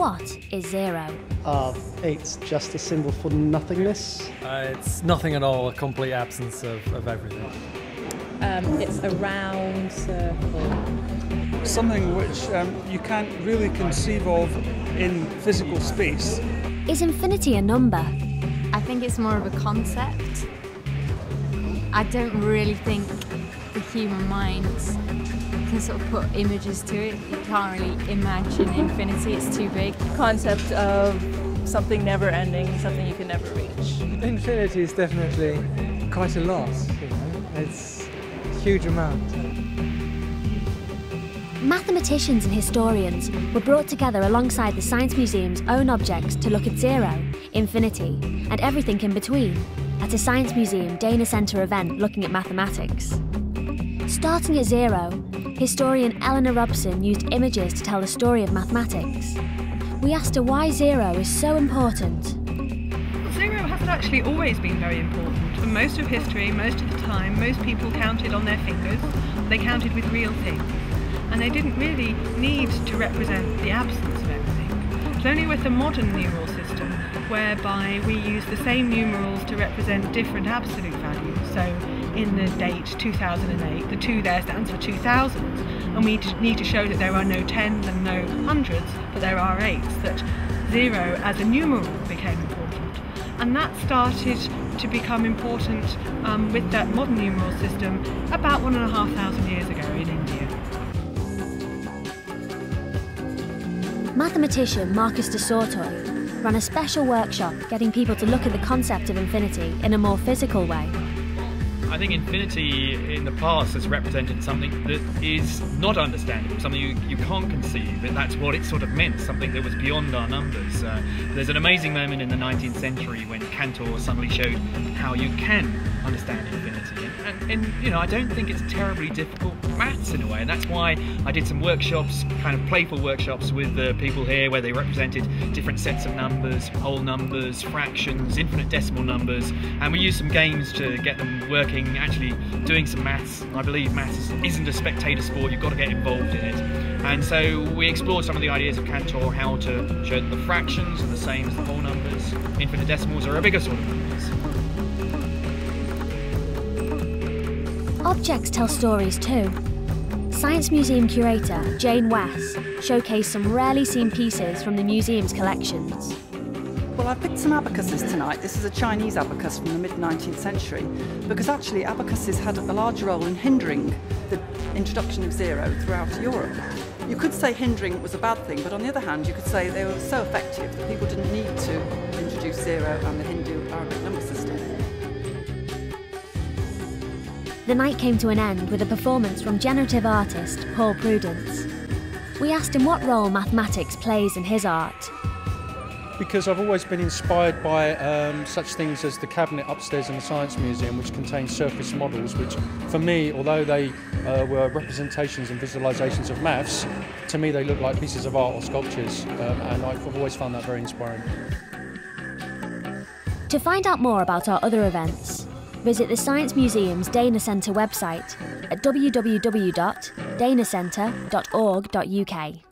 what is zero? It's just a symbol for nothingness. It's nothing at all, a complete absence of everything. It's a round circle. Something which you can't really conceive of in physical space. Is infinity a number? I think it's more of a concept. I don't really think the human mind can sort of put images to it. You can't really imagine infinity, it's too big. Concept of something never ending, something you can never reach. Infinity is definitely quite a lot, you know. It's a huge amount. Mathematicians and historians were brought together alongside the Science Museum's own objects to look at zero, infinity, and everything in between at a Science Museum Dana Centre event looking at mathematics. Starting at zero, historian Eleanor Robson used images to tell the story of mathematics. We asked her why zero is so important. Zero hasn't actually always been very important. For most of history, most of the time, most people counted on their fingers. They counted with real things. And they didn't really need to represent the absence of everything. It's only with the modern numeral system whereby we use the same numerals to represent different absolute values. So in the date 2008, the 2 there stands for 2000, and we need to show that there are no tens and no hundreds, but there are eights, that zero as a numeral became important. And that started to become important with that modern numeral system about 1,500 years ago in India. Mathematician Marcus de Sautoy ran a special workshop getting people to look at the concept of infinity in a more physical way. I think infinity in the past has represented something that is not understandable, something you can't conceive, but that's what it sort of meant, something that was beyond our numbers. There's an amazing moment in the 19th century when Cantor suddenly showed how you can understand infinity. And you know, I don't think it's terribly difficult maths in a way, and that's why I did some workshops, kind of playful workshops with the people here where they represented different sets of numbers, whole numbers, fractions, infinite decimal numbers, and we used some games to get them working, actually doing some maths. I believe maths isn't a spectator sport, you've got to get involved in it. And so we explored some of the ideas of Cantor, how to show that the fractions are the same as the whole numbers, infinite decimals are a bigger sort of numbers. Objects tell stories too. Science Museum curator Jane West showcased some rarely seen pieces from the museum's collections. Well, I've picked some abacuses tonight. This is a Chinese abacus from the mid-19th century, because actually abacuses had a large role in hindering the introduction of zero throughout Europe. You could say hindering was a bad thing, but on the other hand, you could say they were so effective that people didn't need to introduce zero and the Hindu-Arabic number system. The night came to an end with a performance from generative artist Paul Prudence. We asked him what role mathematics plays in his art. Because I've always been inspired by such things as the cabinet upstairs in the Science Museum, which contains surface models, which for me, although they were representations and visualisations of maths, to me they look like pieces of art or sculptures, and I've always found that very inspiring. To find out more about our other events, visit the Science Museum's Dana Centre website at www.danacentre.org.uk.